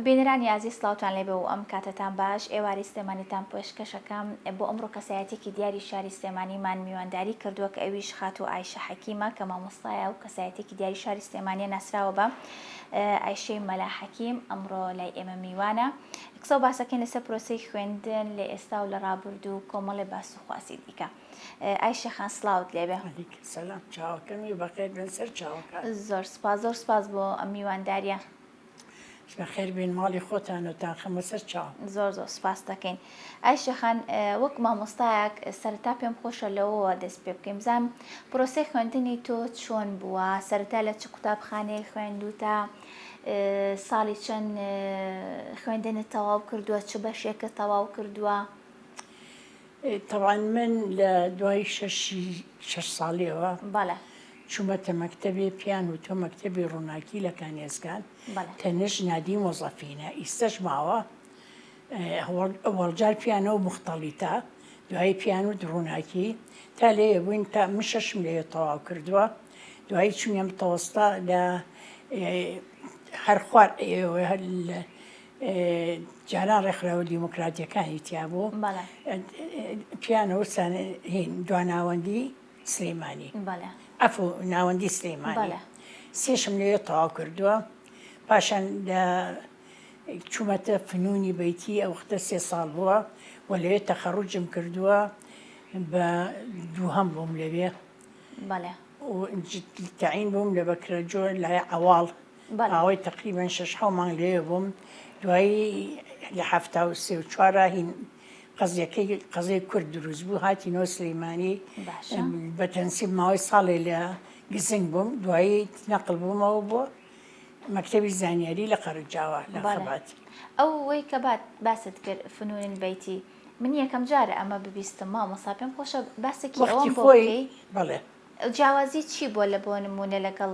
بینرانی عزیز سڵاوتان لێبێ و ئەم کاتتان باش ئێواری سلێمانیتان پێشکەشەکەم بۆ ئەمڕۆ کەسایەتێکی دیاری شاری سلێمانیمان میوانداری کردووە کە ئەویش خاتو ئایشە حەکیمە کە مامۆستایە و کەسایەتێکی دیاری شاری سلێمانیە ناسراوە بە ئایشەی مەلا حەکیم ئەمڕۆ لای ئێمە میوانە قسە و باسەکەین لەسەر پرۆسەی خوێندن لە ئێستا و لە ڕابردوو و کۆمەڵێ باس و خواسی دیکە. ئایشە خان سڵاوت لێبێ. سەلام چاوەکەمی بەخێر بن سەر چاوەکە. زۆر سپاس بۆ ئەم میوانداریە. بەخێر بین ماڵی خۆتان و تان خەمە سەر چاو. زۆر سپاس دەکەین. ئایشە خان وەک مامۆستایەک سەرەتا پێم خۆشە لەوەوە دەست پێ بکەیم بزانم پرۆسەی خوێندنی تۆ چۆن بووە، سەرەتا لە چ قوتابخانەیەک خوێندوو تا ساڵی چەند خوێندنت تەواو کردووە، چ بەشێکە تەواو کردووە؟ طبعاً من لە دوای شەش ساڵیەوە بەڵێ چوومەتە مەکتەبێ پیان و تۆ مەکتەبی ڕووناکی لە کانێزگان تەنش نادی مۆزەفینە ئیستەش ماوە ئەوەڵجار پیانە و مختەڵیتە دوای پیان و ڕووناکی تا لێ بووین تا من شەشم لێ تەواو کردووە دوایی چوونیم تەوەستا لە هەر خوار جاران ڕێکخراوە دیموکراتیەکانی تیا بوو پیانە و دواناوەندی سلێمانی ئەفو ناوەندی سلێمانی سێشم لێ تەواو کردووە پاشان لە چوومەتە فنونی بەیتی ئەو وەختە 3 ساڵ بووە و لەوێ تەخەڕوجم کردووە بە دووهەم بووم لەوێ تەعین بووم لە بەکرەجۆ لای ئەواڵ ئاوای تقریبان 6 مانگ لێ بووم دوایی لە 1970 هین قەزەی کورد دروست بوو هاتینەوە سلێمانی بە تەنسیب ماوەی ساڵێ لە گزنگ بووم دوایی نەقل بوومەوە بۆ مەکتەبی زانیاری لە قەرجاوە لە خەباتی. ئەو وەی کە باست کرد فنونی بەیتی من یەکەم جارە ئەمە ببیستم مامۆستا پێم خۆشە باسێکی ئەوەم بۆ بکەی. بەڵێ جیاوازی چی بووە لە بۆ نمونە لەگەڵ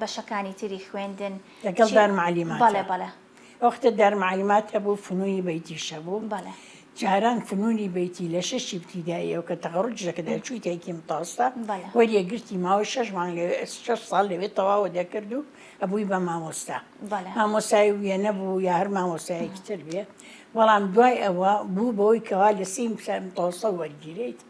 بەشەکانی تری خوێندن لەگەڵ دارمعلیمات؟ بەڵێ وەختە دارمعلیمات هەبوو فنونی بەیتیشە بوو جاران فنونی بەیتی لە 6 ابتیداییەوە کە تەخەڕوجەکە دەچووی تایکی متەوەستا وەریەگرتی ماوەی 6 ساڵ لەوێ تەواوە دەکرد و ئەبووی بە مامۆستا مامۆستای ویە نەبوو یا هەر مامۆستایەکی تر بێ بەڵام دوای ئەوە بوو بەوەی کەوا لە 3 متەوەستا وەرگیرێت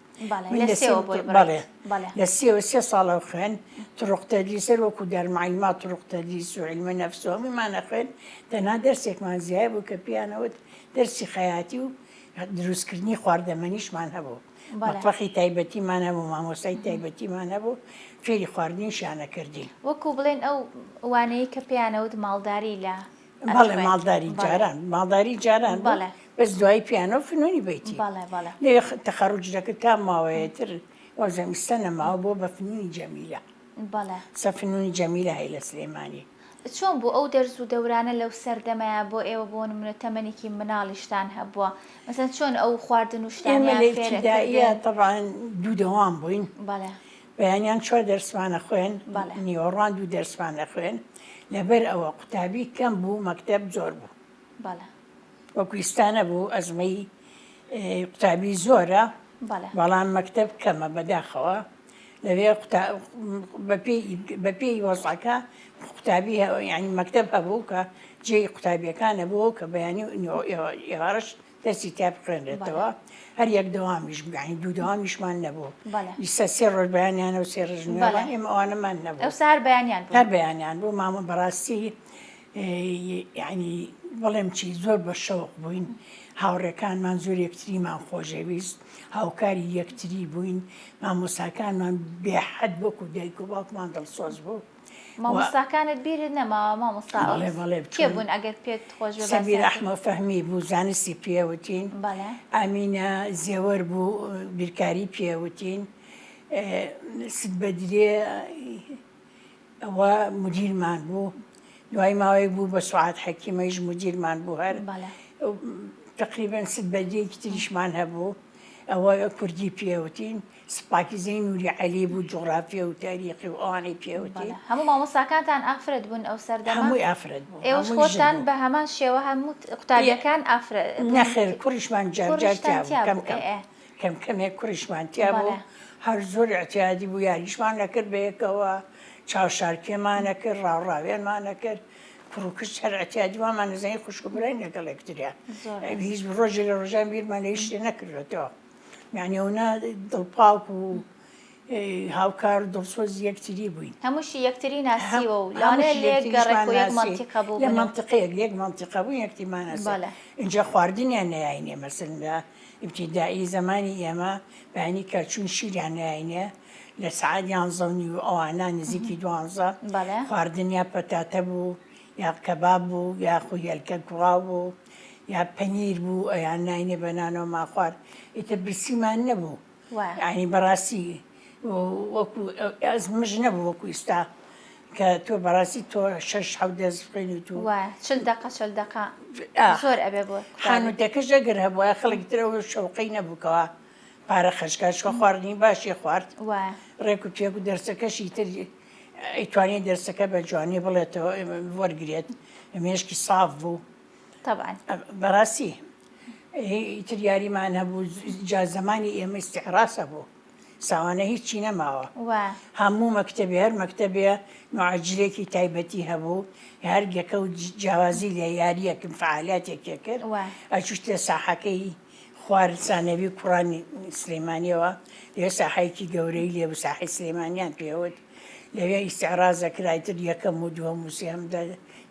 لە 3 ساڵە خوێن تڕوقتەدریسەر وەکو دەرمعلیمات تڕوقتەدریس و عیلمە نەفس و هەموویمانە خوێن تەنها دەرسێکمان زیایە بوو کە پیانەوت دەرسی خەیاتی و دروستکردنی خواردەمەنیشمان هەبوو مەتبەخی تایبەتیمان هەبوو مامۆستای تایبەتیمان هەبوو فێری خواردنیشانە کردین وەکو بڵێن ئەو وانەیە کە پیانەوت ماڵداری لە بەڵێ ماڵداری جاران بەس دوای پیانە و فنونی بەیتی لێ تەخەڕوجەکە تا ماوەیەتر وە زەمیستە نەماوە بۆ بە فنونی جەمیلە سە فنونی جەمیلە هەیە لە سلێمانی. چۆن بوو ئەو دەرز و دەورانە لەو سەردەمەیە بۆ ئێوە بۆ نمونە تەمەنێکی مناڵیشتان هەبووە مەسەن چۆن ئەو خواردن و شتانیان فێرەکردە طبعاً دوو دەوام بووین بەیانیان 4 دەرسمانە خوێن نیوەڕوان 2 دەرسمانە خوێن لەبەر ئەوە قوتابی کەم بوو مەکتەب زۆر بوو وەکویستانە بوو ئەزمەی قوتابی زۆرە بەڵام مەکتەب کەمە بەداخەوە لەوێ بەپێی وەزعەکە قوتابی ینی مەکتەب هەبوو کە جێی قوتابیەکانە بوو کە بەیانی ئێوارش دەستی تا بخوێنرێتەوە هەر یەک دەوامیش بگەین 2 دەوامیشمان نەبوو لیسە 3 ڕۆژ بەیانیانە و 3 ڕۆژ نوێڵان ئێمە ئەوانەمان نەبوو هەر بەیانیان بوو مامە بەڕاستی ینی بەڵێم چی زۆر بە شەوق بووین هاوڕێکانمان زۆر یەکتریمان خۆشەویست هاوکاری یەکتری بووین مامۆستاکانمان بێحەد وەکو دایک و باوکمان دڵسۆز بوو. مامۆستاکانت بیرت نەماوە مامۆستا کێ بوون ئەگەر پێت خۆش بێ؟ سەمیر ئەحمەد فەهمی بوو زانستی پێوتین ئامینە زێوەر بوو بیرکاری پێوتین سبەدرێ ئەوە مدیرمان بوو دوای ماوەیەک بوو بە سوعاد حەکیمەیش مدیرمان بوو هەر تقریباً سبەدرێکی تریشمان هەبوو ئەوە کوردی پێوتین سپاکیزەی نووری عەلی بوو جوغرافیا و تاریخی و ئەوانەی پێوتین هەموو مامۆستاکانتان ئافرەت بوون ئەو سەردەما؟ هەمووی ئافرەت بوو ئێوەش خۆتان بە هەمان شێوە هەموو قوتابیەکان ئافرەت نەخێر کوڕیشمان جارجار کەم کەمێک کوڕیشمان تیا بوو هەر زۆر احتیاجی بوو یاریشمان نەکرد بەیەکەوە چاوشارکێمانە کرد ڕاوڕاوێنمانە کرد فڕوکشت هەر ئەتیادیوامان نزانانی خوشکبرای لەگەڵ یەکتریا هیچ ڕۆژێ لە ڕۆژان بیرمان لە هیچ شتێ نەکردێتەوە یعنی ئەونا دڵپاڵک و هاوکار و دڵسۆزی یەکتری بووین هەمووشی یەکتری ناسیوە و لانێ لێک گەڕێک و یەک مەنتیقە بوو لە منتقەیەک لێک منتیقە بوو یەکتیمان هەسە اینجا خواردنیان نەیاینێ مەسەن لە ابتیدایی زمانی ئێمە بەیانی کەچوون شیریان نایینێ لە سعات 11 و ئەوانە نزیکی 12 خواردنیا پەتاتە بوو یا کەباب بوو یا خوێلکە کوڕاو بوو یا پەنیر بوو ئەیان ناینێ بەنانەوە ما خوارد ئیتر برسیمان نەبوو یعنی بەڕاستی وەکو ئەزمژ نەبوو وەکو ئێستا کە تۆ بەڕاستی تۆ 6 دەست بخێنی تو چل دقە زۆر ئەبێ بۆ خانوتەکەش ئەگەر هەبووە خەڵکترەوە شەوقەی نەبووکەوە پارە خەشکاشکە خواردنی باشی خوارد ڕێک و پێک و دەرسەکەشی تر ئەیتوانێت دەرسەکە بە جوانی بڵێتەوە وەرگێت مێشکی ساف بوو بەڕاستی ئیتر یاریمان هەبوو جا زمانی ئێمە استیعراسە بوو ساوانە هیچی نەماوە هەموو مەکتەبێ هەر مەکتەبێ معجلێکی تایبەتی هەبوو هەرگەکە و جیاوازی لە یاریەکەم فعالاتێکێ کرد ئەچوشتە ساحەکەی خوارسانەوی کوڕانی سلەیمانیەوە لێ ساحەیەکی گەورەی لێ بوو ساحی سلەیمانیان پێوت لەوێ ئیستیعرازە کرایتر یەکەم و دووەم و سێهەمدا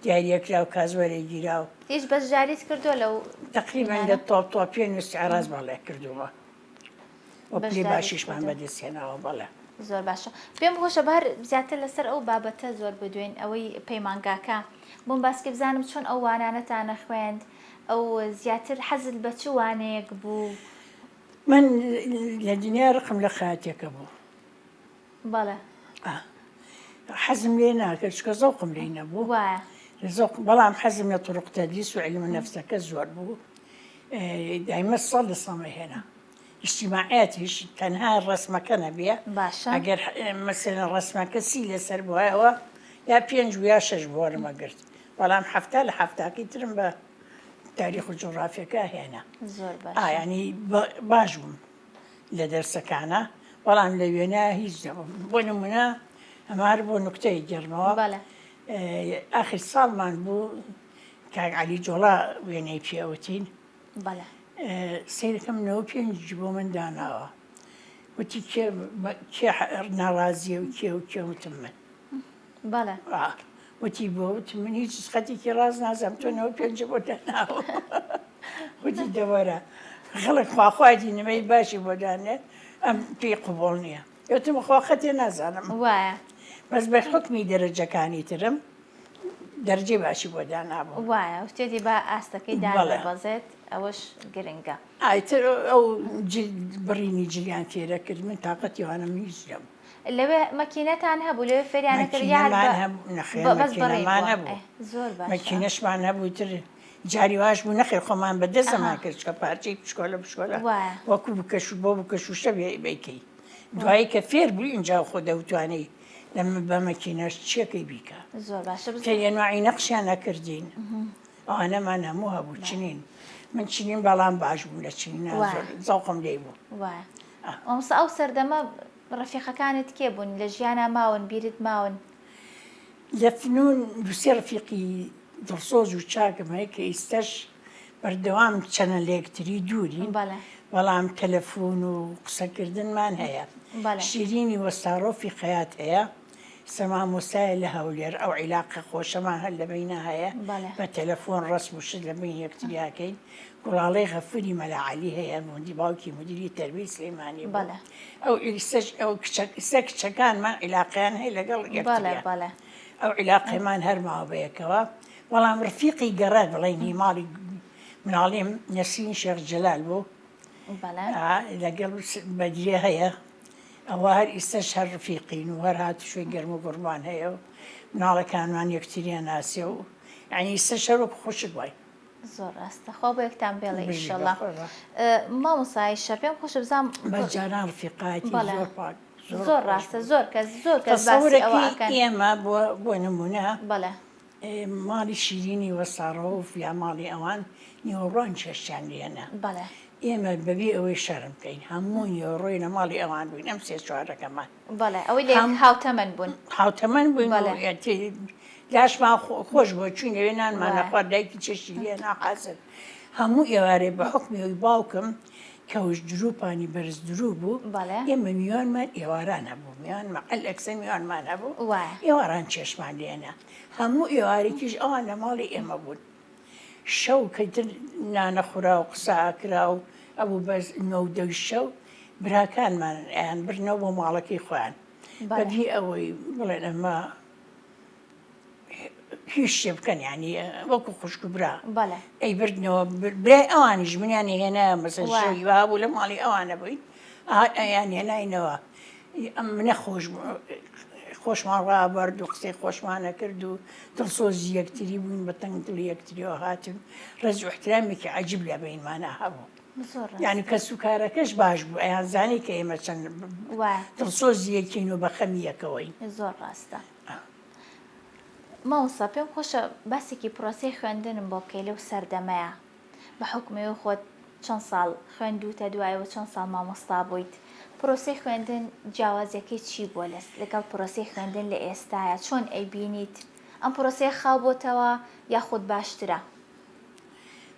دیاریەکرا و کازوەرێ گیرا و هیچ بەس جاریت کردووە لەو تقریبا لە تۆپ پێ ئیستیعراز بەڵێ کردووە وەپلێ باشیشمان بەدەستێناوە بەڵێ زۆر باشە پێم خۆشە بەر زیاتر لەسەر ئەو بابەتە زۆر بدوێن ئەوەی پەیمانگاکە بۆم باسکە بزانم چۆن ئەو وانانەتانە خوێند ئەو زیاتر حەزت بە چ وانەیەک بوو من لە دنیا ڕقم لە خاتێکە بوو بەڵێ حەزم لێ ناکرد چکە زەوقم لێ نەبوو بەڵام حەزم لە طرق تەدریس و علم نەفسەکە زۆر بوو دایمە سەڵ لە سەمەهێنا اجتماعاتیش تەنها ڕسمەکە نەبێ ئەگەر مەسەلەن ڕسمەکە سی لەسەر بووایەوە یا 5 یا 6 بۆ وەرمەگرت بەڵام هەفتە لە هەفتاکەی ترم بە تاریخ و جوغرافیەکە هێنا ینی باش بووم لە دەرسەکانە بەڵام لە وێنە هیچ بۆ نمونە ئەمار بۆ نوکتەی گەرمەوە ئاخر ساڵمان بوو کاک عەلی جۆڵا وێنەی پێوتین سیرەکەم 95 بۆ من داناوە وتی کێ ناڕازیە و کێ و کێوتم من وتی بۆ وتم من هیچ خەتێکی ڕاز نازەم تۆ 95 بۆ داناوە وتی دەوەرە خەڵک خواخوادی نمەی باشی بۆ دانێت ئەم پێی قوبوڵ نییە وتم خوا خەتێ نازانم بەس بە حکمی دەرەجەکانی ترم دەرجێ باشی بۆ دانابوو وایە شتێتی بە ئاستەکەی دابەزێت ئەوەش گرنگە ئایتر ئەو بڕینی جلیان فێرە کرد من تااقەتی وانم هیچ نەبوو لەوێ مەکینەتان هەبوو لەوێ فێریانەکردمان هەبوو مەکینەشمان هەبوو تر جاری واش بوو نەخێر خۆمان بەدەستەمان کرد کە پارچەی پشکۆلە پشکۆلە وەکو بکەش بۆ بکەشوشە بیکەی دوایی کە فێر بووی اینجا خۆ دەوتوانەی لەمە بە مەکینەش چیەکەی بیکە نوعی نەقشیان نەکردین ئەوانەمان هەموو هەبوو چنین من چنین بەڵام باش بوو لە چنین زەوقم لێ بوو ئەمسا ئەو سەردەمە ڕەفیقەکانت کێ بوون لە ژیانە ماون بیرت ماون لە فنون دووسێ ڕەفیقی دڵسۆز و چاکم هەیە کە ئێستاش بەردەوام چەنە لە یەکتری دوورین بەڵام تەلەفۆن و قسەکردنمان هەیە شیرینی وەستارۆفی خەیات هەیە سەمامۆسایە لە هەولێر ئەو عیلاقە خۆشەمان هەر لە بینە هەیە بە تەلەفۆن ڕسم و شت لە بین یەکتریاکەین گوڵاڵەی غەفوری مەلاعەلی هەیە موندی باوکی مدیری تەربیەی سلەیمانی ئەو ئێستا کچەکانمان عیلاقیان هەیە لەگەڵ یەکتریا ئەو عیلاقیمان هەر ماوە بەیەکەوە بەڵام ڕفیقی گەڕات بڵێنی ماڵی مناڵێم نەسرین شێخ جەلال بوو لەگەڵ بەدرێ هەیە ئەوە هەر ئێستاش هەر ڕفیقین و هەر هاتوشوی گەرم و گوڕمان هەیە و مناڵەکانمان یەکتریان ناسیە و یعنی ئێستا شەرۆک خۆشت وای زۆر ڕاستە خوا بۆ یەکتان بێڵێ ئینشەڵڵا مامۆسایشە پێم خۆشە بزانم بەجاران ڕفیقاتی زۆر پاک زۆر ڕاستە زۆر کەس باسی ئەوە ئەکەن ئێمە بۆ نمونە ماڵی شیرینی وەساڕۆف یا ماڵی ئەوان نیوەڕۆن چێشتیان لێنە ئێمە بەبێ ئەوەی شەرم بکەین هەموو نیوەڕۆی لە ماڵی ئەوان بووین ئەم سێ چوارەکەمان ئەوەی لێ هاوتەمەن بوون هاوتەمەن بووین لاشمان خۆش بۆ چوین لەوێ نانمانە خوارد دایکی چێشی لێ ناحازر هەموو ئێوارێ بە حکمی باوکم کەوش دروپانی بەرز درو بوو ئێمە میوانمان ئێواران هەبوو میوان مەقل ئەکسە میوانمان هەبوو ئێواران چێشمان لێنە هەموو ئێوارێکیش ئەوان لە ماڵی ئێمە بوون شەو کەیتر نانەخورا و قساکرا و ئەبوو بەس 9 شەو براکانمان ئەیان برنەوە بۆ ماڵەکەی خۆیان بەبی ئەوەی بڵێن ئەمە هیچ شێ بکەن ینی وەکو خوشک و برا ئەی بردنەوە برای ئەوانیش منیانی هێنا مەسەر شەوی وا بوو لە ماڵی ئەوانە بووین ئەیان هێناینەوە منە خۆشمان ڕابرد و قسەی خۆشمانە کرد و دڵسۆزی یەکتری بووین بە تەنگ دڵی یەکتریەوە هاتن ڕێز و احترامێکی عەجیب لە بەینمانە هەبوو یعنی کەس و کارەکەش باش بوو ئەیان زانی کە ئێمە چەند دڵسۆزی یەکین و بە خەمی یەکەوەی زۆر ڕاستە ماوەسا پێم خۆشە باسێکی پرۆسەی خوێندنم بۆ بکەی لەو سەردەمەیە بە حکمەوە خۆت چەند ساڵ خوێندوتە دوایەوە چەند ساڵ مامۆستا بوویت پرۆسەی خوێندن جیاوازیەکەی چی بووە لەگەڵ پرۆسەی خوێندن لە ئێستاە چۆن ئەیبینیت ئەم پرۆسەی خاو بۆتەوە یاخود باشترە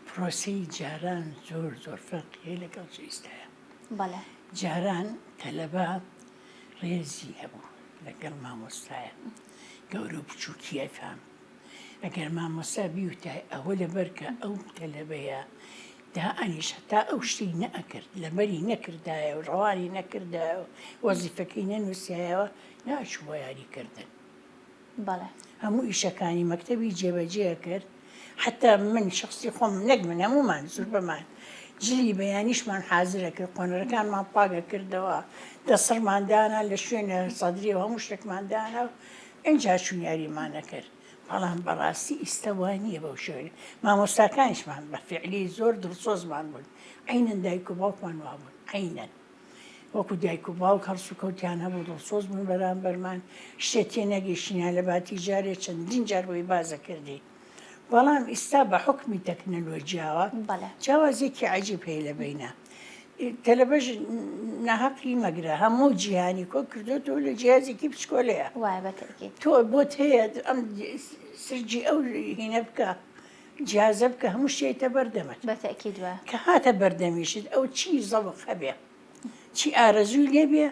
پرۆسەی جاران زۆر زۆر فەرقیە لەگەڵ ئێستاە بەڵێ جاران تەلەبە ڕێزی هەبوو لەگەڵ مامۆستایە گەورە و بچووکیە فام ئەگەر مامۆستا بیوتای ئەوە لەبەرکە ئەو تەلەبەیە دا ئەنیش هەتا ئەو شتەی نەئەکرد لەبەری نەکردایە و ڕەوانی نەکردایە و وەزیفەکەی نەنووسایەوە ناچووە یاریکردن هەموو ئیشەکانی مەکتەبی جێبەجێ کرد حتا من شخصی خۆم نەک من هەمومان زۆر بەمان جلی بەیانیشمان حازرە کرد قۆنەرەکانمان پاگە کردەوە دەسڕماندانە لە شوێنە سەدرریەوە هەموو شتێکماندانە و ئەجا چوون یاریمانە کرد بەڵام بەڕاستی ئیسەوانیە بەو شوێن مامۆستاکانیشمان بە فعلی زۆر دڵسۆزمان بوون عینەن دایک و باوکمان وابوون عینەن وەکو دایک و باوک هەڵسو کەوتیان هەبوو دڵسۆز بوون بەرامبەرمان شتێ تێ نەگەیشتنیان لە باتی جارێ چەندین جار بۆی بازە کردی بەڵام ئێستا بە حکمی تەکنەلۆجیاوە جیاوازێکی عەجیب هەیە لە بەینە تەلەبەش ناحەقی مەگرە هەموو جیهانی کۆ کردوتەوە لە جیازێکی پچکۆلەیە تۆ بۆت هەیە ئەم سرجی ئەو هینە بکە جیازە بکە هەموو شتێتە بەردەمت کە هاتە بەردەمیشت ئەو چی زەوق هەبێ چی ئارەزووی لێبێ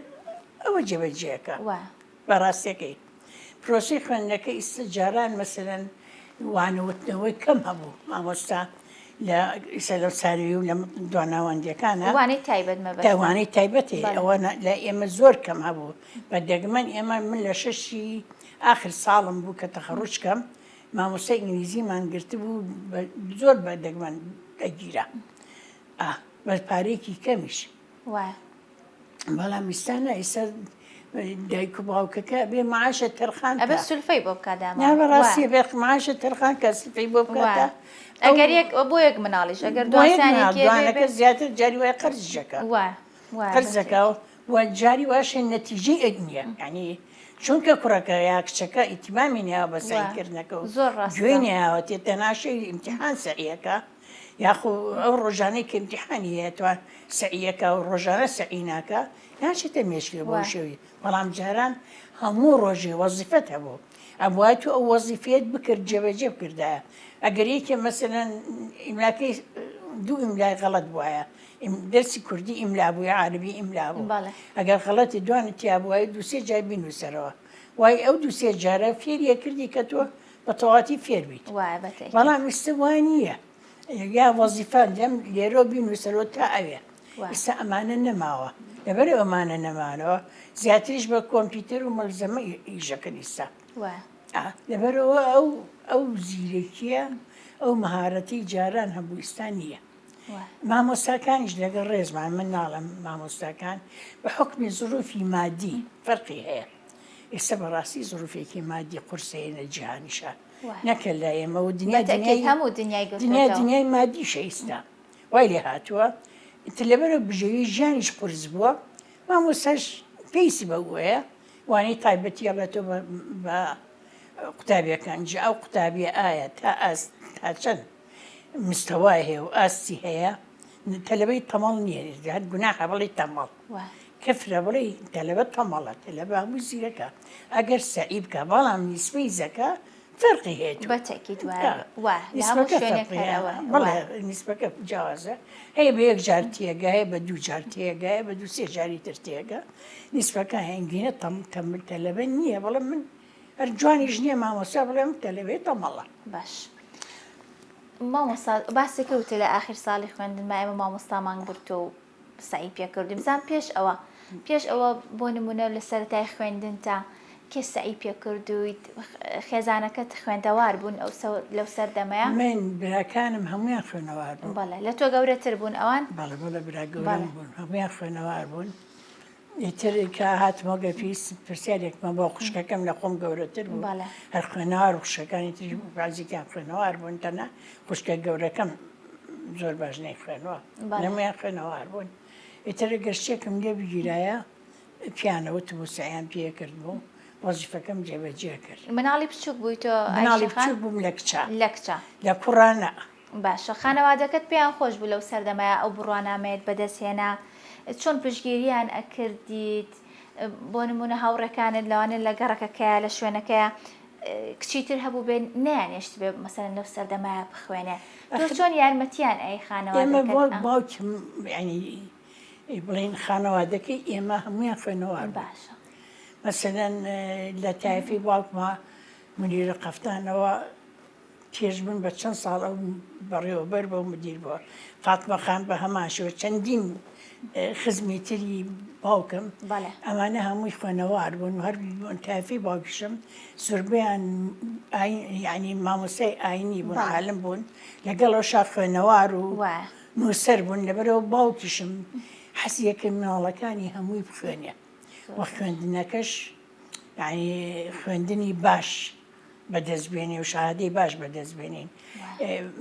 ئەوە جێبەجێەکە بەڕاستیەکەی پرۆسەی خوێندنەکە ئیستا جاران مەسەلەن وانەوتنەوەی کەم هەبوو مامۆستا لە ساروی و لە دواناوەندیەکانە داوانەی تایبەتی ئەوە لە ئێمە زۆر کەم هەبوو بە دەگمەن ئێمە من لە شەشی ئاخر ساڵم بوو کە تەخەڕوجکەم مامۆستای ئینگلیزیمان گرت بوو زۆر بە دەگمەن دەگیرە بە پارێکی کەمیش بەڵام ئێستانە ئێستا دایک و باوکەکە بێ معاشە تەرخان ئەبێ سولفەی بۆ بکات بەڕاستی بێ معاشە تەرخان کە سولفەی بۆ بکاتە ئەگەر بۆ یەک مناڵیش ئەگەر دوانەکە زیاتر جاری وای قەرزەکە قەرزەکە و جاری واشە نەتیجەی ئەدنیە ینی چونکە کوڕەکە یا کچەکە ئیتیمامی ناوە بە سعیکردنەکە و گوێ ناوە تێتە ناشەی ئیمتیحان سەعیەکە یاخو ئەو ڕۆژانەی کە ئیمتیحانی هەیە توان سەعیەکە و ڕۆژانە سەعیناکە ناچێتە مێشکێ بۆ شەوی بەڵام جاران هەموو ڕۆژێ وەزیفەت هەبوو ئەبوای تو ئەو وەزیفێت بکرد جێبەجێ بکردایە ئەگەر یەکێ مەسەلەن ئیملاکەی دوو ئیملای غەڵەت بووایە دەرسی کوردی ئیملا بووە عەربی ئیملا بوو ئەگەر غەڵەتی دوانت تیا بووایە دووسێ جار بینووسەرەوە وای ئەو دووسێ جارە فێریە کردی کە تۆ بە تەواتی فێر بیت بەڵام ئێستا وای نییە یا وەزیفە لەم لێرە بینووسەرەوە تا ئەوێ ئێستا ئەمانە نەماوە لەبەر ئەمانە نەمانەوە زیاتریش بە کۆمپیوتەر و مەلزەمە ئیژەکەن ئێستا لەبەرەوە ئەو زیرەکیە ئەو مەهارەتی جاران هەبوو ئێستا نییە مامۆستاکانیش لەگەڵ ڕێزمان من ناڵم مامۆستاکان بە حکمی زروفی مادی فەرقی هەیە ئێستا بەڕاستی زروفێکی مادی قورسەیە لە جیهانیشە نەکە لە ئێمە و دنیای مادیشە ئێستا وای لێ هاتووە لەبەرە بژێوی ژیانیش قورس بووە مامۆستاش پێیسی بەوەیە وانەی تایبەتی هەڵێتەوە بە قوتابیەکان جا ئەو قوتابیە ئایا تا چەند مستەوای هەیە و ئاستی هەیە تەلەبەی تەمەڵ نییە هەر گوناحە بڵێ تەمەڵ کەفرە بڵێ تەلەبە تەمەڵە تەلەبە هەموو زیرەکە ئەگەر سەعی بکە بەڵام نیسبەی زەکە فەرقی هەیە بەتەکیید وایە لە هەموو شوێنێک هەرەوە بەڵێ نیسبەکە جیازە هەیە بە یەک جار تێگە هەیە بە دوو جار تێگە هەیە بە دوو سێ جاری تر تێگە نیسبەکە هەنگینە تەمبل تەلەبە نییە بەڵام من هەر جوانیش نییە مامۆستا بڵێم تەلەبێت تەمەڵە باش مامۆستا باسی کەوتە لە ئاخر ساڵی خوێندنما ئێمە مامۆستامان گرتو و سعی پێ کردیم بزان پێش ئەوە بۆ نمونە لە سەرەتای خوێندن تا کێ سعی پێ کردویت خێزانەکەت خوێندەوار بوون لەو سەردەمەیە من براکانم هەمویان خوێنەوار بوون بەڵێ لە تۆ گەورەتر بوون ئەوان بەڵێ بەڵێ برا گەورەم بوون هەمویان خوێنەوار بوون ئیتر کە هاتمەگە پیس پرسیارێکمە بۆ خوشکەکەم لە خۆم گەورەتر بوو هەر خوێنەوار و خوشەکانی تری بازیکیان خوێنەوار بوون تەنە خوشکە گەورەکەم زۆر باش نەی خوێنەوە هەمویان خوێنەوار بوون ئیتر گەشتێکم لێ بگیرایە پیانەوت بوو سەیان پێ کرد بوو وەزیفەکەم جێبەجێ کرد مناڵی بچووک بووی تۆ مناڵی بچووک بووم لە لەکچە لە کوڕانە باشە خانەوادەکەت پێیان خۆش بوو لەو سەردەمایە ئەو بڕوانامێت بەدەستهێنا چۆن پشتگیریان ئەکردیت بۆ نمونە هاوڕەکانت لەوانێت لە گەڕەکەکەیە لە شوێنەکەیە کچیتر هەبوو بێن نەیانێشت بێ مەسەرەن لەو سەردەمایە بخوێنێ تۆ چۆن یارمەتیان ئەی خانەوادەکەت ئێمە باوکم ینی بڵین خانەوادەکەی ئێمە هەمویان خوێنەوار باشە مەسەلەن لە تایفی باوکمە منیرە قەفتانەوە پێش بن بە چەند ساڵ ئەو بەڕێوەبەر بۆ مدیر بووە فاتمە خان بە هەماشەوە چەندین خزمی تری باوکم ئەمانە هەمووی خوێنەوار بوون هەر تایفی باوکشم سوربیان ینی مامۆسای ئاینی بوون عالم بوون لەگەڵ ئەو شا خوێنەوار و نووسەر بوون لەبەرەوە باوکیشم حەسیەکە مناڵەکانی هەمووی بخوێنێ وە خوێندنەکەش ینی خوێندنی باش بەدەستبێنی و شادەی باش بەدەستبێنین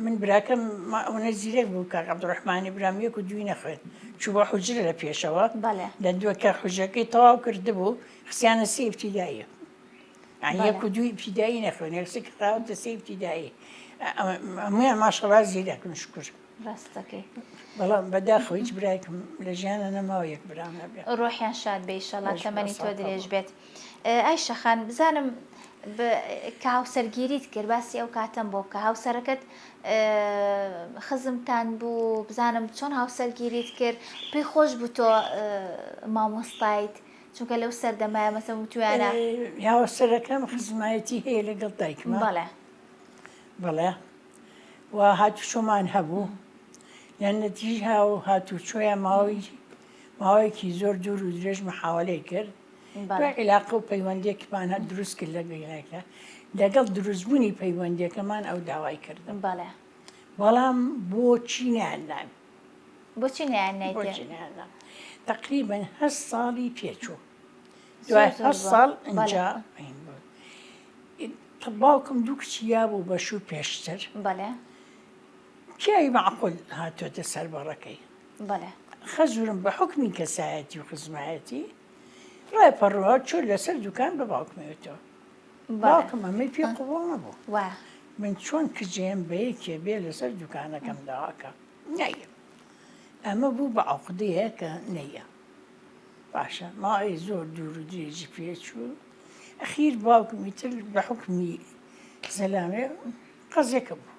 من براکەم ئەوە زیرەک بوو کاک عەبدوڕەحمانی برام یەک و دوی نەخوێن چوو بە حوجرە لە پێشەوە لە دووەکە حوجەکەی تەواو کردبوو خسیانە سێ ئیبتیداییە یەک و دوی ئیبتیدایی نەخوێن یەکسێک خراوەتە سێ ئیبتیدایی هەمویان ماشەڵڵا زیرەکن شکر ڕاستەکەی بەڵام بەداخەوە هیچ برایکم لە ژیانە نەماوە یەک برام هەبێ ڕۆحیان شاد بێ ئیشەڵڵا تەمەنی تۆ درێژ بێت ئایشە خان بزانم کە هاوسەرگیریت کرد باسی ئەو کاتەم بۆ کە هاوسەرەکەت خزمتان بوو بزانم چۆن هاوسەرگیریت کرد پێی خۆش بوو تۆ مامۆستایت چونکە لەو سەردەمایە مەسەڵەن توانە هاوسەرەکەم خزمایەتی هەیە لەگەڵ دایکمە بەڵێ و هاتوچۆمان هەبوو لە نەتیژ هاتوچۆیە ماوەیەکی زۆر دوور و درێژ محاوەلەی کرد عیلاقە و پەیوەندێکمان هەر دروست کرد لە گەیراکە لەگەڵ دروستبوونی پەیوەندەکەمان ئەو داوای کردم بەڵام بۆچی نیاننام بۆچی نیان تقریبەن 8 ساڵی پێچوو دوای 8 ساڵ ئەنجا باوکم دوو کچیا بوو بەشوو پێشتر پیاوی معقول هاتوۆتە سەربەڕەکەی خەزورم بە حکمی کەسایەتی و خزمایەتی ڕایپەڕەوە چۆ لەسەر دوکان بە باوکمەوێتەوە باوکم ئەمەی پێ قوڵ نەبوو من چۆن کجێم بە یەکێ بێ لەسەر دوکانەکەم داواکە نایە ئەمە بوو بە عەقدەیە کە نەیە باشە ماوەی زۆر دوور و درێژی پێچوو ئەخیر باوکمی تر بە حکمی زەلامێ قەزێکە بوو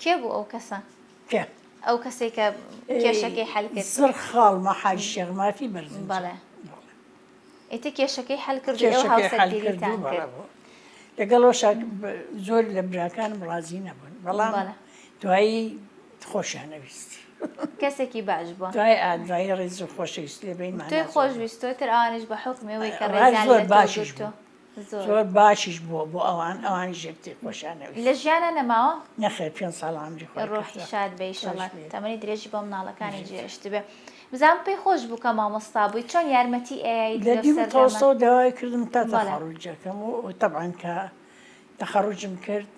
کێ بوو ئەو کەسە ئەو کەسێک کە کێشەکەی حەل کرد زڕ خاڵمە حاج شێخ مافی بەرزن ئیتر کێشەکەی حەل کرد ئەو هاوسەرگیریتان کرد لەگەڵەوە زۆر لە براکانم ڕازی نەبوون بەڵام دوایی خۆشیانەویستی کەسێکی باش بووە دوای ڕێز و خۆشەویست لێ بینمان توی خۆشویستۆتر ئەوانش بە حکمەوەی کە زۆر باشیش بوو زۆر باشیش بووە بۆ ئەوانی ژێتی خۆشانەویست لە ژیانە نەماوە نەخێر 5 ساڵ عەمری خۆی ڕۆحی شاد بێ ئیشەڵڵا تەمەنی درێژی بۆ مناڵەکانی جێشت بێ بزانم پێی خۆش بوو کە مامۆستا بووی چۆن یارمەتی ئەیت لە دیمتەوەسەوە داوای کردم تا تەخەڕوجەکەم و طبعاً کە تەخەڕوجم کرد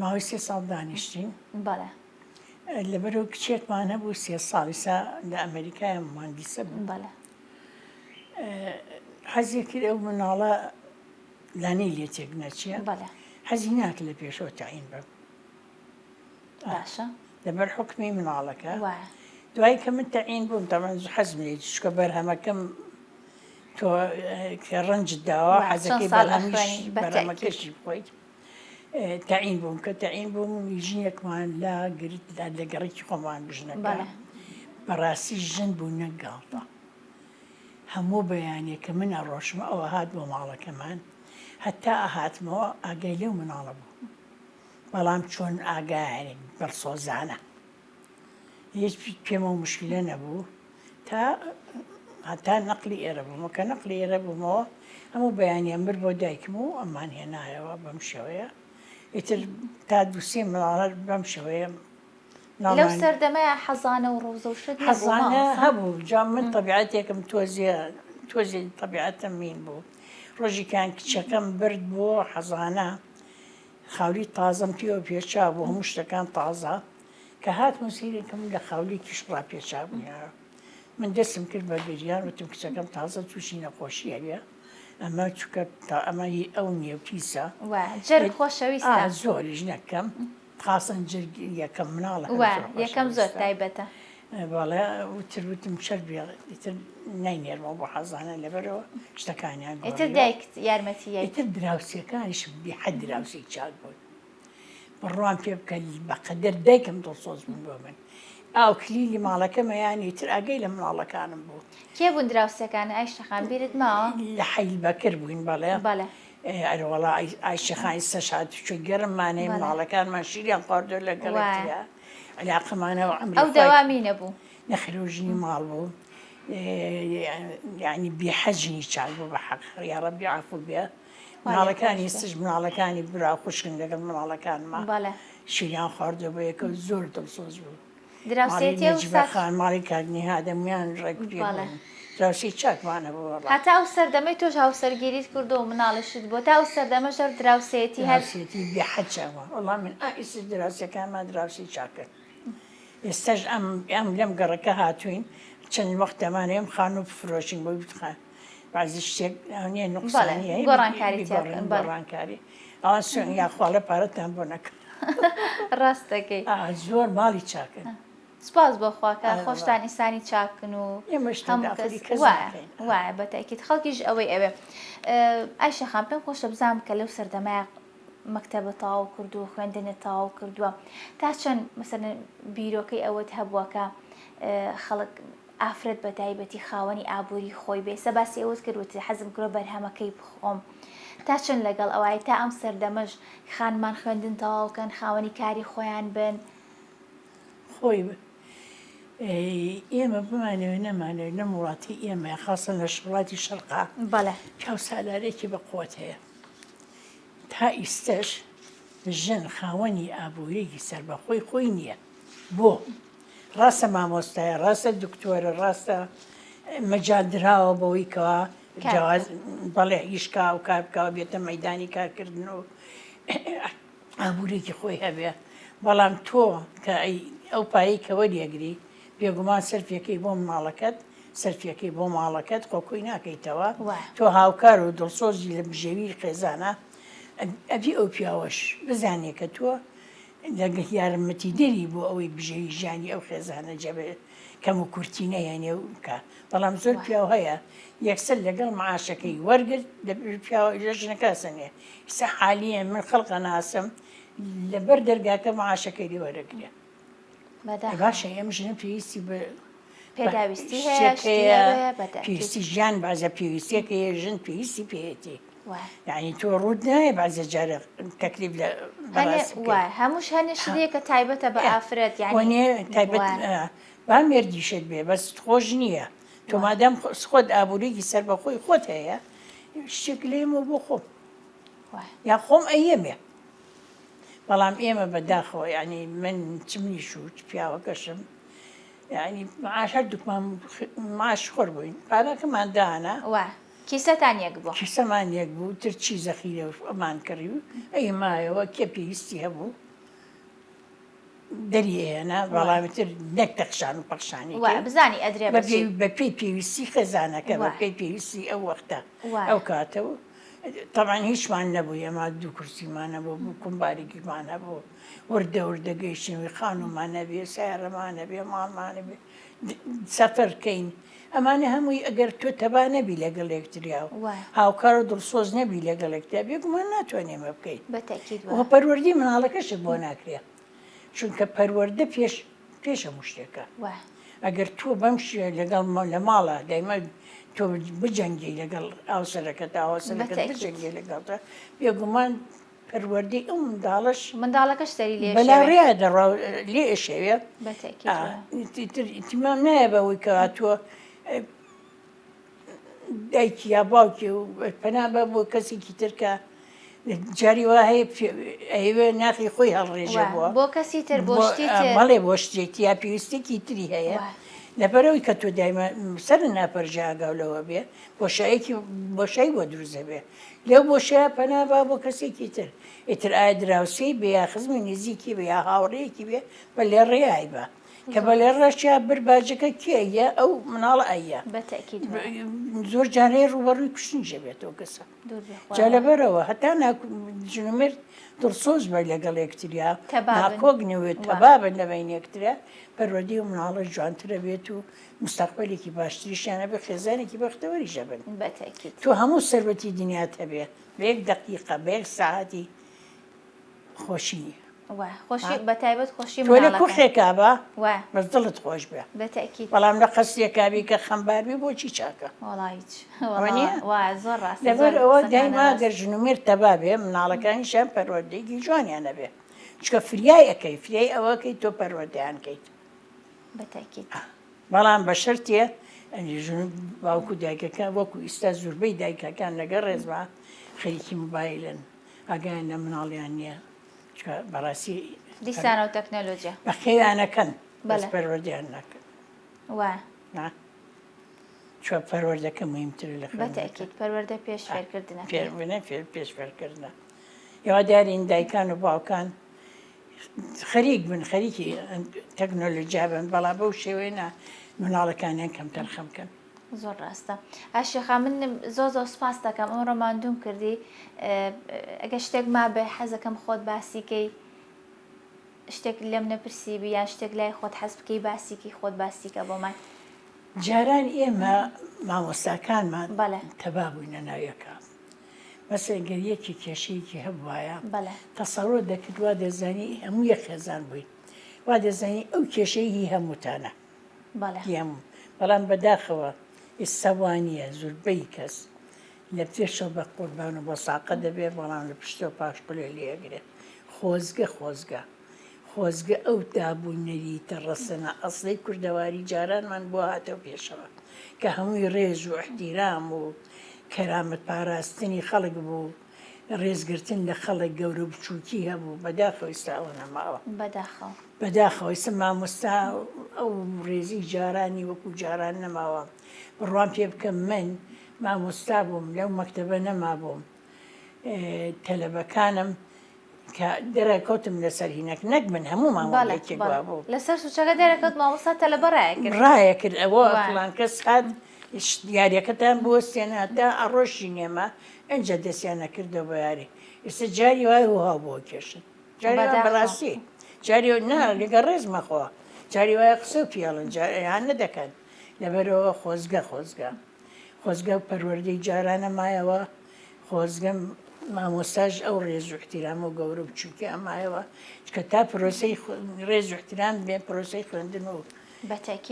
ماوەی 3 ساڵ دانیشتین لەبەرەوە کچێکمان هەبوو 3 ساڵی سا لە ئەمریکایە مهندیسە بوو حەزی کرد ئەو مناڵە لانەی لێ تێک نەچێ حەزی ناکە لە پێشەوە تەعین بە لەبەر حکمی مناڵەکە دوایی کە من تەعین بووم تەمەن حەزم لێ چکە بەرهەمەکەم تۆ کە ڕەنجت داوە وای، حەزەکەی چەند ساڵ بەڵامیش ئەخوێنی بە بەرەمەکەشی بخۆیت. تەعین بووم کە تەعین بووم ژنێکمان لا گریت لە گەڕێکی خۆمان بژنەکە بەڵێ. بەڕاستی ژن بوو نەگاڵتە. هەموو بەیانێکە من ئەڕۆشم ئەوە هات بۆ ماڵەکەمان هەتا ئاهاتمەوە ئاگای لێو مناڵە بوو. بەڵام چۆن ئاگایانێک بەرسۆزانە هیچ پێمە مشکلە نەبوو هەتا نەقلی ئێرە بوومەوە کە نەقلی ئێرە بوومەوە هەموو بەیانیان بر بۆ دایکم و ئەممان هێنایەوە بەم شێوەیە ئیتر تا دووسێ مڵاڵەت بەم شێوەیە لەو سەردەمەیە حەزانە و ڕۆزە و شت حەزانە هەبوو جا من تەبیعەتێکم تۆزی تەبیعەتم مین بوو ڕۆژێکیان کچەکەم برد بۆ حەزانە خاولی تازەم پێوە پێچا بوو هەموو شتەکان تازە کە هات موسیرێکم لە خاولێکیش ڕا پێچا بوویە من دەستم کرد بە بریان وتم کچەکەم تازە تووشی نەخۆشیە بێ ئەمە چکە ئەمە ئەو نییە پیسە جەرگ خۆشەویستە زۆریش نەکەم خاصن جرگ یەکەم مناڵە یەکەم زۆر تایبەتە بەڵێ وتم شەر ئیتر ناینێرمەوە بۆ حەزانە لەبەرەوە شتەکانیان ئیتر دایکت یارمەتیە ئیتر دراوسەکانیشم بێحەد دراوسی چاک بوون بڕوان پێ بکە بەقەدەر دایکم دڵسۆز بوون بۆ من ئاو کلیلی ماڵەکەمەیانی تر ئاگەی لە مناڵەکانم بوو کێ بوون دراوسەکان ئایشەخان بیرت ماوە لە حەیل بەکر بووین بەڵێ بەڵێ ئەرەوەڵا ئایشەخانی سەشات چ گەرممانەی مناڵەکانمان شیریان خواردۆ لە گەڵەتە علاقەمانەوە ئەو دەوامی نەبوو نەخرۆژنی ماڵ بوو یعنی بێحەجنی چاک بوو بە حەق یا ڕەبی عەفو بێ مناڵەکانی سش مناڵەکانی برا خوشکن لەگەڵ مناڵەکانمان شیریان خواردۆ بۆ یەکە زۆر دڵسۆز بوو دراوسێتی جبەخان ماڵی کاکنی هادەمیان ڕێک پێ دراوسی چاکمانە بوو هەتا ئەو سەردەمەی تۆش هاوسەرگیریت کردو و مناڵشت بۆ تا ئەو سەردەمە ژەر دراوسێتی هەرسێتی بێحەجەوە وەڵام من ئیسش دراوسەکانمان دراوسی چاکرد ئێستاش ئەم لەم گەڕەکە هاتوین چەند وەخت دەمانەیەم خان و بفرۆشین بۆی بتخان بازی شتێک نییە نقصانیە گۆڕانکاری ئەوان سوێن یاخواڵە پارەتان بۆ نەکە ڕاست دەکەی زۆر ماڵی چاکن سپاس بۆخواکە خۆشتان ئیسانی چاکن و وایە بەتەکیت خەڵکیش ئەوەی ئەوێ ئایشەخان پێم خۆشە بزانم کە لەو سەردەمای مەکتەبە تاو کردو خوێندنە تاو کردووە تا چەند مەسەرەن بیرۆکەی ئەوەت هەبووەکە خەڵک ئافرەت بە تایبەتی خاوەنی ئابووری خۆی بێ سەباسی ئەوت کردوتی حەزم کرۆ بەرهەمەکەی بخۆم تا چەند لەگەڵ ئەوەی تا ئەم سەردەمەش خانمان خوێندن تەواوکەن خاوەنی کاری خۆیان بن خۆی ئێمە بمانەوە نەمانەوە لە وڵاتی ئێمە خاصن لە وڵاتی شەرقا بەڵێ پیاو سالارێکی بەقوت هەیە تا ئیستەش ژن خاوەنی ئابوورێکی سەربەخۆی خۆی نییە بۆ ڕاستە مامۆستایە ڕاستە دکتۆرە ڕاستە مەجادراوە بەوەی کەوا بەڵێ هیچکا و کار بکەوە بێتە مەیدانی کارکردن و ئابوورێکی خۆی هەبێ بەڵام تۆ کە ئەو پایی کە وەریەگری بێگومان سەرفیەکەی بۆ ماڵەکەت سەرفیەکەی بۆ ماڵەکەت خۆکوی ناکەیتەوە تۆ هاوکار و دڵسۆزی لە بژێوی خێزانە ئەبی ئەو پیاوەش بزانێ کە تۆ لەگە یارمەتی دەری بۆ ئەوەی بژێوی ژیانی ئەو خێزانە جەبێ کەم و کورتینە یانێ بکە بەڵام زۆر پیاو هەیە یەکسەر لەگەڵ معاشەکەی وەرگرت پیاوە ژەژ نەکاسنێ ئستا حالیە من خەڵقە ناسم لەبەر دەرگاکە معاشەکەی لێ وەرەگرێ باشە ئەم ژنە پێویستی بە پێداویستی پێویستی ژیان بازە پێویستیەکە هەیە ژن پێویستی پێێتی یعنی تۆ ڕوود نایە بازە جارە تەکلیف لە هەمووش هەنێ شتێکە تایبەتە بە ئافرەت یعنی تایبەت با مێردیشت بێ بەس خۆش نییە تۆ مادەم خۆت ئابوورێکی سەر بەخۆی خۆت هەیە شتێک لێمە بۆ خۆم یا خۆم ئەیەمێ بەڵام ئێمە بەداخەوە ینی من چمنی شووت پیاوەکەشم ینی معاش هەردووکمان ماش خۆر بووین پارەکەمان دانا کیسەتان یەک بوو کیسەمان یەک بوو تر چی زەخیرە ئەمان کردی و ئەی مایەوە کێ پێویستی هەبوو دەریێنا بەڵامی تر نەک تەخشان و پەخشانی بزانی ئەدرێ بە پێی پێویستی خێزانەکە بە پێی پێویستی ئەو وەختە ئەو کاتەوە طبعاً هیچمان نەبوو ئێمە دوو کورسیمانە بوو بوو کومبارێکیمانە بوو وردە وردەگەیشتنەوەی خانومانە بێ سیارەمانە بێ ماڵمانە بێ سەفەرکەین ئەمانە هەمووی ئەگەر تۆ تەبا نەبی لەگەڵ یەکتریاوە وای. هاوکار و دڵسۆز نەبی لەگەڵ یەکتیا بێگومان ناتوانێ ئەمە بکەیت بەتەکید وە پەروەردی مناڵەکەشت بۆ ناکرێ چونکە پەروەردە پێش هەموو شتێکە وای. ئەگەر تۆ بەم شێ لەگەڵ لە ماڵە دایمە تۆ بجەنگی لەگەڵ ئاوسەرەکەت ئاوسەرەکەت بەتەکید. بجەنگی لەگەڵتە بێگومان پەروەردی ئەو منداڵش منداڵەکەش سەری لێ بەلا ڕێیا دەڕا لێ ئەشێوێ بەتەکید ئیتیمام نایە بەوەی کە تۆ دایکی یا باوکی و پەنا بە بۆ کەسێکی ترکە جاری وا هەیە ئەوێ ناخی خۆی هەڵڕێژە بووە بۆ کەسی تر بۆ شتی تر مەڵێ بۆ شتێکی یا پێویستێکی تری هەیە لەبەرەوەی کە تۆ دایمە سەر ناپەرژاگاولەوە بێ بۆشایەکی بۆشایی بۆ دروزە بێ لەو بۆشایە پەنابا بۆ کەسێکی تر ئیتر ئایا دراوسەی بێ یا خزمی نزیکی بێ یا هاوڕەیەکی بێ بە لێ ڕێایی بە کە بە لێ ڕەشیا برباجەکە کێیە ئەو مناڵە ئەیە بەتەکید زۆر جارەیە ڕوبەڕووی کوشتنیژە بێتەوە کەسە جا لەبەرەوە هەتا ژنومێر دڵسۆز بە لەگەڵ یەکتریا ناکۆگنەوێت تەبابن لەبین یەکترە پەروەردی و مناڵە جوانترە بێت و مستەقبەلێکی باشتریشیانە بە خێزانێکی بەختەوەریشە بن تۆ هەموو سەربەتی دنیات هەبێ بە یەک دقیقە بە یەک ساعتی خۆشی نیە خۆشی بەتایبەت خۆشی تۆ لە کوڕێکا بە بەس دڵت خۆش بێ بەتەکید بەڵام لە قەسیەکبی کە خەمباربی بۆچی چاکە زۆر ڕاست لەبەر ئەوە دایما گەر ژنومێر تەبا بێ مناڵەکانیشان پەروەردەیەکی جوانیانە بێ چکە فریای ئەەکەی فریای ئەوەکەی تۆ پەروەردەیان کەیت بەتەکید بەڵام بە شەرتێ باوکو دایکەکان وەکو ئیستا زوربەی دایکەکان لەگەڵ ڕێزبا خەریکی موبایلن ئاگیان لە مناڵیان نییە بەڕاستی دیسانە و تەکنەلۆجیا بە خێوانەکەن بەس پەروەردیان ناکەن چوە پەروەردەکە مهمتر لە بەتەکید پەروەردە پێش فێرکردنە پێش فێرکردنە ئێوە دیارین دایکان و باوکان خەریک بن خەریکی تەکنۆلۆجیا بن بەڵام بەو شێوەیە مناڵەکانیان کەم تەرخەمکەن زۆر ڕاستە ئاشێخا من زۆر سپاس دەکەم ئەم ڕۆماندوم کردی ئەگە شتێک ما بێ حەزەکەم خۆت باسیکەی شتێک لێم نەپرسیبی یان شتێک لای خۆت حەز بکەی باسیکی خۆت باسیکە بۆمان جاران ئێمە مامۆستاکانمان تەبا بووینە ناویەکە مەسەڵەن گەر یەکی کێشەیەکی هەبوایە تەسەڕۆ دەکرد وا دەزانی هەموو یەک خێزان بووین وا دەزانی ئەو کێشەی هی هەمووتانە بەڵام بەداخەوە ئێستاوانیە زوربەی کەس لە پێشەوە بە قوربان و بە ساقە دەبێت بەڵام لە پشتەوە پاشقلێ لێگرێت خۆزگە ئەو دابوونەری تەڕەسەنە ئەسڵی کوردەواری جارانمان بۆ هاتەوە پێشەوە کە هەمووی ڕێژ و احتیرام و کەرامەت پاراستنی خەڵک بوو ڕێزگرتن لە خەڵک گەورە بچووکی هەبوو بەداخەوە ئێستاوە نەماوە بەداخەوە ئێستا مامۆستا ئەو ڕێزی جارانی وەکو جاران نەماوە بڕوان پێ بکەم من مامۆستا بووم لەو مەکتەبە نەما بووم تەلەبەکانم کە دەرەکەوتم لەسەر هینەک نەک من هەموو مامۆڵێکی گوا بوو لەسەر سوچەکە دەرەکەوت مامۆستا تەلەبە ڕایە کرد ئەوە فڵان کەس هات یاریەکەتان بوەستێنە تا ئەڕۆژی نێمە ئەنجە دەستیان نەکردەوە بە یاری ئێستا جاری وای وها بۆ کێشن جاری بەڕاستی جاری نا لەگە ڕێز مەخۆ جاری وایە قسە و پیاڵن یان نەدەکەن لەبەرەوە خۆزگە و پەروەردەی جارانە مایەوە خۆزگەم مامۆستاژ ئەو ڕێز و احتیرام و گەورە بچووکی ئەمایەوە کە تا پرۆسەی ڕێز و احتیرام بێ پرۆسەی خوێندن و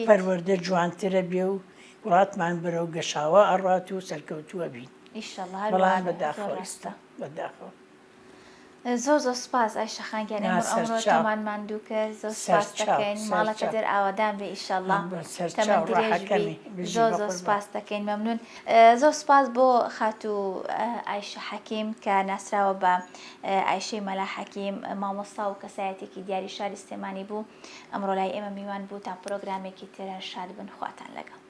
پەروەردە جوانترە بێ و وڵاتمان بەرەو گەشاوە ئەڕات و سەرکەوتووە بین بەڵام بەداخەوە ئێستا بەداخەوە زۆر سپاس ئایشەخانگیان ئەمڕۆ تەمانمان دوو کرد زۆر سپاس دەکەین ماڵەکە دەر ئاوادان بێ ئیشەڵڵا زۆر سپاس دەکەین مەمنون زۆر سپاس بۆ خاتوو ئایشە حەکیم کە ناسراوە بە ئایشەی مەلا حەکیم مامۆستا و کەسایەتێکی دیاری شاری سلێمانی بوو ئەمڕۆ لای ئێمە میوان بوو تا پرۆگرامێکی ترە شاد بن خواتان لەگەڵ